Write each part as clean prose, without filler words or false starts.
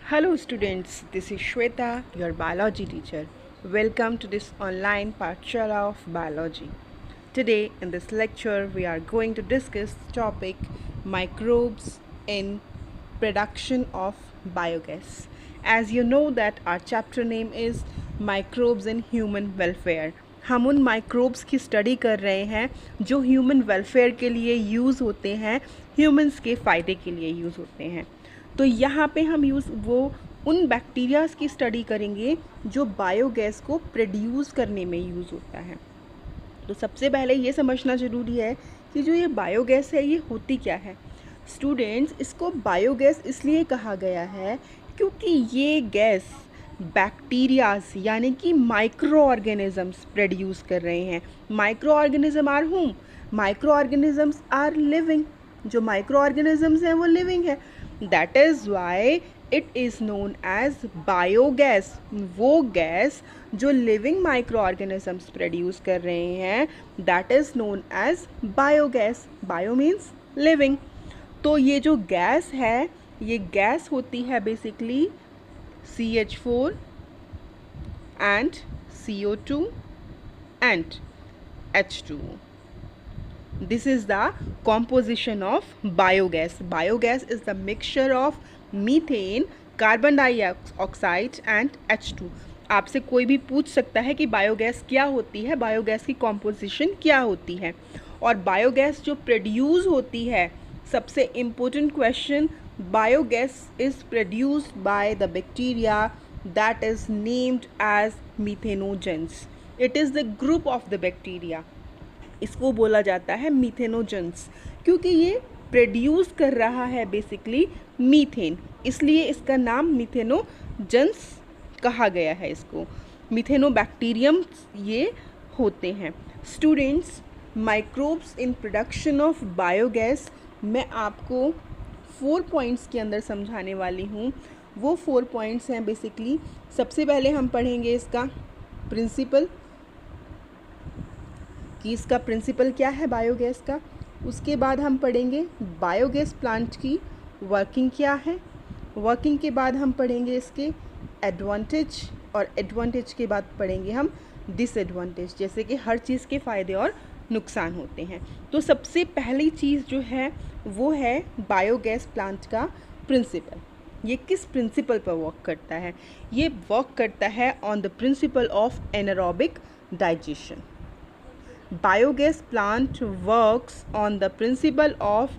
Hello students, this is Shweta, your biology teacher. Welcome to this online Pathshala of Biology. Today in this lecture we are going to discuss the topic microbes in production of biogas. As you know that our chapter name is microbes in human welfare. हम उन microbes की study कर रहे हैं जो human welfare के लिए use होते हैं, ह्यूमंस के फ़ायदे के लिए यूज़ होते हैं। तो यहाँ पे हम उन बैक्टीरियाज़ की स्टडी करेंगे जो बायोगैस को प्रोड्यूस करने में यूज़ होता है। तो सबसे पहले ये समझना ज़रूरी है कि जो ये बायोगैस है ये होती क्या है। स्टूडेंट्स, इसको बायोगैस इसलिए कहा गया है क्योंकि ये गैस बैक्टीरियाज यानी कि माइक्रो ऑर्गेनिजम्स प्रोड्यूस कर रहे हैं। Microorganism are home, microorganisms are living. जो माइक्रो ऑर्गेनिजम्स हैं वो लिविंग है। That is why it is known as biogas. वो गैस जो लिविंग माइक्रो ऑर्गेनिजम्स प्रोड्यूस कर रहे हैं that is known as biogas. Bio means living. तो ये जो गैस है ये गैस होती है basically CH4 and CO2 and H2O. This is the composition of biogas. Biogas is the mixture of methane, carbon dioxide and H2. आपसे कोई भी पूछ सकता है कि बायोगैस क्या होती है, बायोगैस की कॉम्पोजिशन क्या होती है। और बायोगैस जो प्रोड्यूस होती है, सबसे important question, biogas is produced by the bacteria that is named as methanogens. It is the group of the bacteria. इसको बोला जाता है मीथेनोजेंस क्योंकि ये प्रोड्यूस कर रहा है बेसिकली मीथेन, इसलिए इसका नाम मीथेनोजेंस कहा गया है। इसको मीथेनोबैक्टीरियम ये होते हैं। Students, microbes in production of biogas मैं आपको 4 पॉइंट्स के अंदर समझाने वाली हूँ। वो 4 पॉइंट्स हैं बेसिकली। सबसे पहले हम पढ़ेंगे इसका प्रिंसिपल कि इसका प्रिंसिपल क्या है बायोगैस का। उसके बाद हम पढ़ेंगे बायोगैस प्लांट की वर्किंग क्या है। वर्किंग के बाद हम पढ़ेंगे इसके एडवांटेज, और एडवांटेज के बाद पढ़ेंगे हम डिसएडवांटेज, जैसे कि हर चीज़ के फ़ायदे और नुकसान होते हैं। तो सबसे पहली चीज़ जो है वो है बायोगैस प्लांट का प्रिंसिपल। ये किस प्रिंसिपल पर वर्क करता है? ये वर्क करता है on the principle of anaerobic digestion. Biogas plant works on the principle of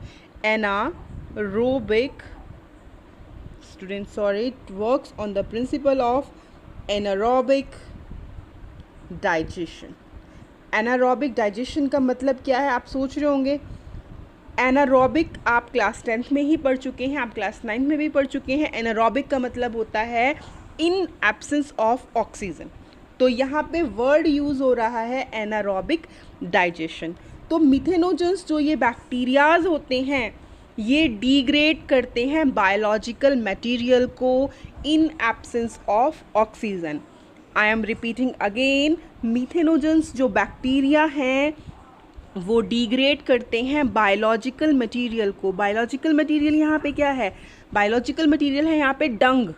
anaerobic it works on the principle of anaerobic digestion. Anaerobic digestion का मतलब क्या है आप सोच रहे होंगे। एनारोबिक आप क्लास 10th में ही पढ़ चुके हैं, आप क्लास 9th में भी पढ़ चुके हैं। एनारोबिक का मतलब होता है इन एब्सेंस ऑफ ऑक्सीजन। तो यहाँ पे वर्ड यूज़ हो रहा है एनारोबिक डाइजेशन। तो मिथेनोजेंस जो ये बैक्टीरियाज होते हैं ये डिग्रेड करते हैं बायोलॉजिकल मटेरियल को इन absence of oxygen. I am repeating again, methanogens जो बैक्टीरिया हैं वो डिग्रेड करते हैं बायोलॉजिकल मटेरियल को। बायोलॉजिकल मटेरियल यहाँ पे क्या है? बायोलॉजिकल मटेरियल है यहाँ पे डंग,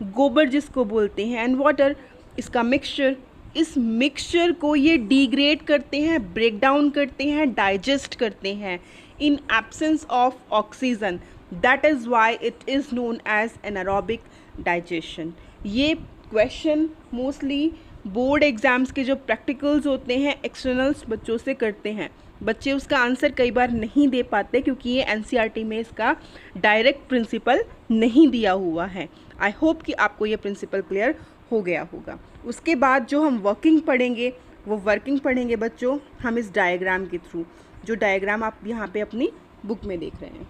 गोबर जिसको बोलते हैं, एंड वाटर, इसका मिक्सचर। इस मिक्सचर को ये डिग्रेड करते हैं, ब्रेक डाउन करते हैं, डाइजेस्ट करते हैं in absence of oxygen. That is why it is known as anaerobic digestion. ये क्वेश्चन मोस्टली बोर्ड एग्ज़ाम्स के जो प्रैक्टिकल्स होते हैं एक्सटर्नल्स बच्चों से करते हैं। बच्चे उसका आंसर कई बार नहीं दे पाते क्योंकि ये एनसीईआरटी में इसका डायरेक्ट प्रिंसिपल नहीं दिया हुआ है। आई होप कि आपको ये प्रिंसिपल क्लियर हो गया होगा। उसके बाद जो हम वर्किंग पढ़ेंगे वो वर्किंग पढ़ेंगे बच्चों हम इस डायग्राम के थ्रू, जो डायग्राम आप यहाँ पे अपनी बुक में देख रहे हैं।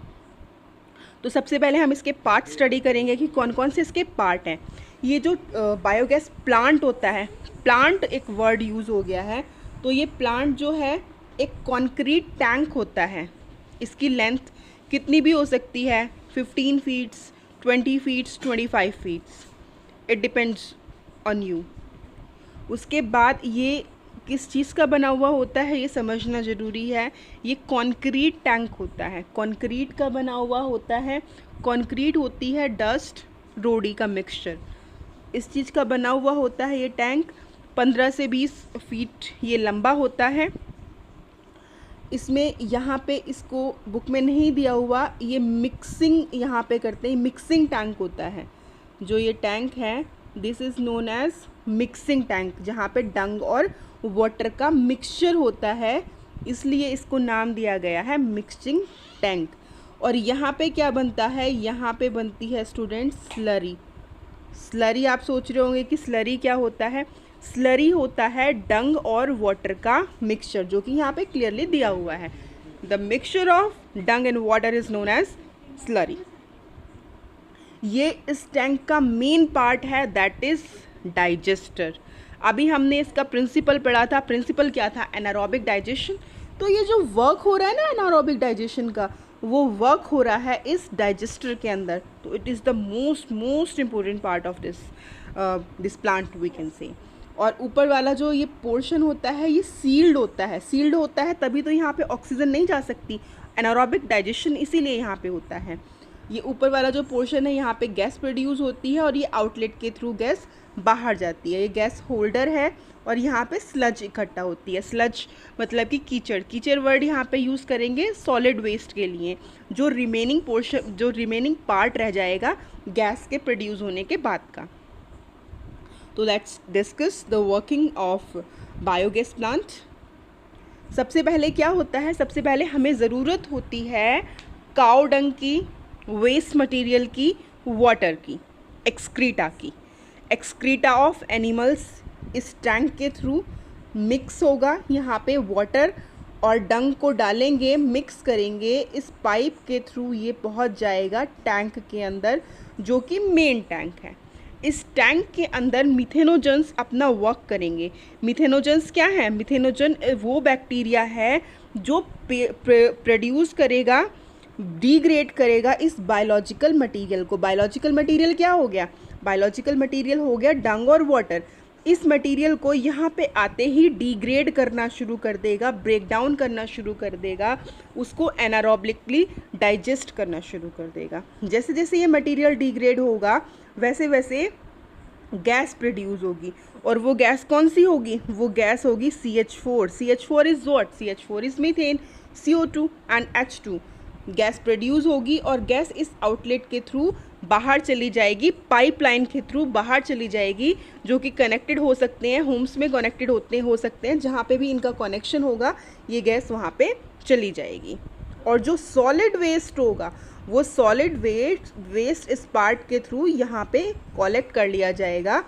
तो सबसे पहले हम इसके पार्ट स्टडी करेंगे कि कौन कौन से इसके पार्ट हैं। ये जो बायोगैस प्लांट होता है, प्लांट एक वर्ड यूज़ हो गया है, तो ये प्लांट जो है एक कॉन्क्रीट टैंक होता है। इसकी लेंथ कितनी भी हो सकती है, 15 feets, 20 feets, 25 feets, it depends on you. उसके बाद ये किस चीज़ का बना हुआ होता है ये समझना ज़रूरी है। ये कॉन्क्रीट टैंक होता है, कॉन्क्रीट का बना हुआ होता है। कॉन्क्रीट होती है डस्ट, रोड़ी का मिक्सचर। इस चीज़ का बना हुआ होता है ये टैंक। 15 से 20 फीट ये लंबा होता है। इसमें यहाँ पे इसको बुक में नहीं दिया हुआ, ये मिक्सिंग यहाँ पे करते हैं, मिक्सिंग टैंक होता है जो ये टैंक है। This is known as mixing tank, जहाँ पे डंग और वाटर का मिक्सचर होता है, इसलिए इसको नाम दिया गया है मिक्सिंग टैंक। और यहाँ पे क्या बनता है, यहाँ पे बनती है स्टूडेंट स्लरी। स्लरी आप सोच रहे होंगे कि स्लरी क्या होता है। स्लरी होता है डंग और वाटर का मिक्सचर, जो कि यहाँ पे क्लियरली दिया हुआ है। The mixture of dung and water is known as slurry. ये इस टैंक का मेन पार्ट है, दैट इज डाइजेस्टर। अभी हमने इसका प्रिंसिपल पढ़ा था। प्रिंसिपल क्या था, एनारोबिक डाइजेशन। तो ये जो वर्क हो रहा है ना एनारोबिक डाइजेशन का, वो वर्क हो रहा है इस डाइजेस्टर के अंदर। तो it is the most important part of this plant we can say. और ऊपर वाला जो ये पोर्शन होता है ये सील्ड होता है। सील्ड होता है तभी तो यहाँ पे ऑक्सीजन नहीं जा सकती। एनारोबिक डाइजेशन इसीलिए यहाँ पे होता है। ये ऊपर वाला जो पोर्शन है यहाँ पे गैस प्रोड्यूस होती है और ये आउटलेट के थ्रू गैस बाहर जाती है। ये गैस होल्डर है और यहाँ पे स्लज इकट्ठा होती है। स्लज मतलब कि कीचड़। कीचड़ वर्ड यहाँ पे यूज़ करेंगे सॉलिड वेस्ट के लिए, जो रिमेनिंग पोर्शन, जो रिमेनिंग पार्ट रह जाएगा गैस के प्रोड्यूस होने के बाद का। तो let's discuss the working of biogas plant. सबसे पहले क्या होता है, सबसे पहले हमें ज़रूरत होती है काऊ डंग की, वेस्ट मटेरियल की, वाटर की, एक्सक्रीटा की। एक्सक्रीटा ऑफ एनिमल्स इस टैंक के थ्रू मिक्स होगा। यहाँ पे वाटर और डंग को डालेंगे, मिक्स करेंगे, इस पाइप के थ्रू ये पहुँच जाएगा टैंक के अंदर, जो कि मेन टैंक है। इस टैंक के अंदर मिथेनोजन्स अपना वर्क करेंगे। मिथेनोजन्स क्या है, मिथेनोजन वो बैक्टीरिया है जो प्रोड्यूस करेगा, डिग्रेड करेगा इस बायोलॉजिकल मटेरियल को। बायोलॉजिकल मटेरियल क्या हो गया, बायोलॉजिकल मटेरियल हो गया डंग और वाटर। इस मटेरियल को यहाँ पे आते ही डिग्रेड करना शुरू कर देगा, ब्रेक डाउन करना शुरू कर देगा, उसको एनारोबिकली डाइजेस्ट करना शुरू कर देगा। जैसे जैसे ये मटेरियल डिग्रेड होगा वैसे वैसे गैस प्रोड्यूस होगी। और वो गैस कौन सी होगी, वो गैस होगी CH4। CH4 is what, CH4 is methane, CO2 and H2। Gas produce होगी और गैस इस आउटलेट के थ्रू बाहर चली जाएगी, पाइपलाइन के थ्रू बाहर चली जाएगी, जो कि कनेक्टेड हो सकते हैं, होम्स में कनेक्टेड हो सकते हैं, जहाँ पे भी इनका कनेक्शन होगा ये गैस वहाँ पे चली जाएगी। और जो सॉलिड वेस्ट होगा वो सॉलिड वेस्ट इस पार्ट के थ्रू यहाँ पे कलेक्ट कर लिया जाएगा।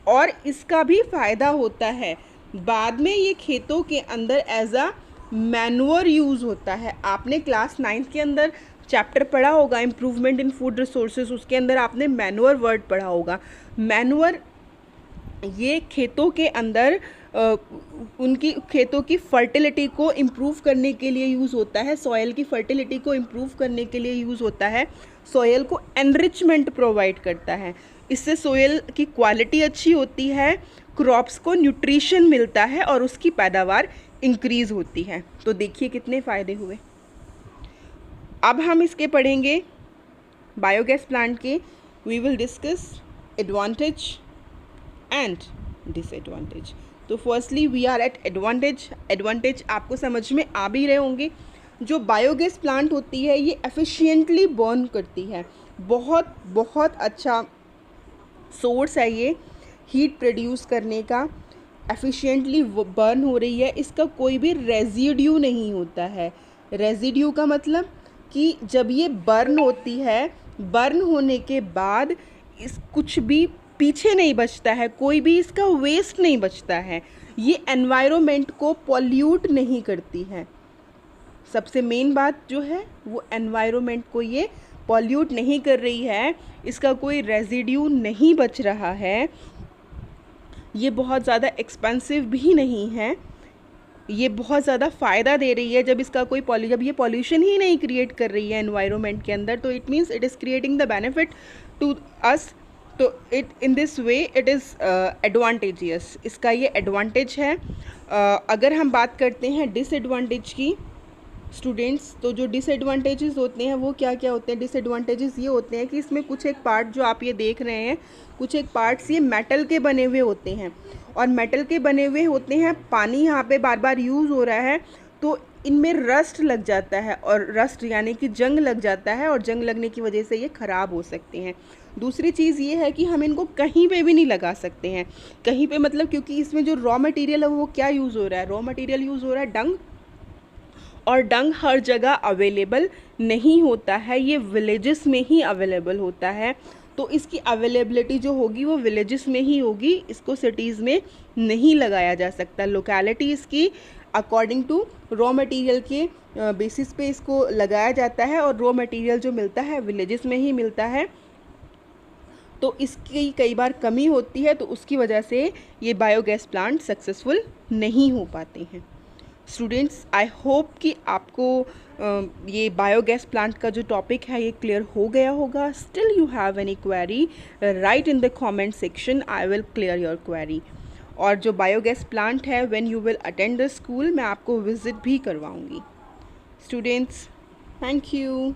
और इसका भी फ़ायदा होता है, बाद में ये खेतों के अंदर एज अ मैन्योर यूज़ होता है। आपने क्लास 9th के अंदर चैप्टर पढ़ा होगा इम्प्रूवमेंट इन फूड रिसोर्सेज, उसके अंदर आपने मैन्योर वर्ड पढ़ा होगा। मैन्योर ये खेतों के अंदर उनकी खेतों की फर्टिलिटी को इम्प्रूव करने के लिए यूज़ होता है, सॉयल की फर्टिलिटी को इम्प्रूव करने के लिए यूज़ होता है, सॉयल को एनरिचमेंट प्रोवाइड करता है। इससे सॉयल की क्वालिटी अच्छी होती है, क्रॉप्स को न्यूट्रिशन मिलता है और उसकी पैदावार इंक्रीज़ होती है। तो देखिए कितने फ़ायदे हुए। अब हम इसके पढ़ेंगे बायोगैस प्लांट के। We will discuss advantage and disadvantage. तो firstly we are at advantage. Advantage आपको समझ में आ भी रहे होंगे। जो बायोगैस प्लांट होती है ये एफिशिएंटली बर्न करती है, बहुत बहुत अच्छा सोर्स है ये हीट प्रोड्यूस करने का। एफिशिएंटली बर्न हो रही है, इसका कोई भी रेजिड्यू नहीं होता है। रेजिड्यू का मतलब कि जब ये बर्न होती है, बर्न होने के बाद इस कुछ भी पीछे नहीं बचता है, कोई भी इसका वेस्ट नहीं बचता है। ये एनवायरनमेंट को पॉल्यूट नहीं करती है। सबसे मेन बात जो है वो एनवायरनमेंट को ये पॉल्यूट नहीं कर रही है, इसका कोई रेजिड्यू नहीं बच रहा है। ये बहुत ज़्यादा एक्सपेंसिव भी नहीं है, ये बहुत ज़्यादा फ़ायदा दे रही है। जब इसका कोई जब ये पॉल्यूशन ही नहीं क्रिएट कर रही है एनवायरनमेंट के अंदर, तो it means it is creating the benefit to us. तो it in this way it is advantageous, इसका ये एडवांटेज है। अगर हम बात करते हैं डिसएडवांटेज की, स्टूडेंट्स, तो जो डिसएडवांटेजेस होते हैं वो क्या क्या होते हैं? डिसएडवांटेजेस ये होते हैं कि इसमें कुछ एक पार्ट जो आप ये देख रहे हैं, कुछ एक पार्ट्स ये मेटल के बने हुए होते हैं, और मेटल के बने हुए होते हैं, पानी यहाँ पे बार बार यूज़ हो रहा है तो इनमें रस्ट लग जाता है, और रस्ट यानी कि जंग लग जाता है, और जंग लगने की वजह से ये ख़राब हो सकते हैं। दूसरी चीज़ ये है कि हम इनको कहीं पे भी नहीं लगा सकते हैं। कहीं पे मतलब, क्योंकि इसमें जो रॉ मटेरियल है वो क्या यूज़ हो रहा है? रॉ मटेरियल यूज़ हो रहा है डंग, और डंग हर जगह अवेलेबल नहीं होता है, ये विलेजेस में ही अवेलेबल होता है। तो इसकी अवेलेबिलिटी जो होगी वो विलेजेस में ही होगी, इसको सिटीज़ में नहीं लगाया जा सकता। लोकेलिटी इसकी अकॉर्डिंग टू रॉ मटेरियल के बेसिस पे इसको लगाया जाता है, और रॉ मटेरियल जो मिलता है विलेजेस में ही मिलता है, तो इसकी कई बार कमी होती है, तो उसकी वजह से ये बायोगैस प्लांट सक्सेसफुल नहीं हो पाते हैं। स्टूडेंट्स, आई होप कि आपको ये बायोगैस प्लांट का जो टॉपिक है ये क्लियर हो गया होगा। Still you have any query, right in the comment section, I will clear your query. और जो बायोगैस प्लांट है, when you will attend the school, मैं आपको विजिट भी करवाऊंगी। Students, thank you.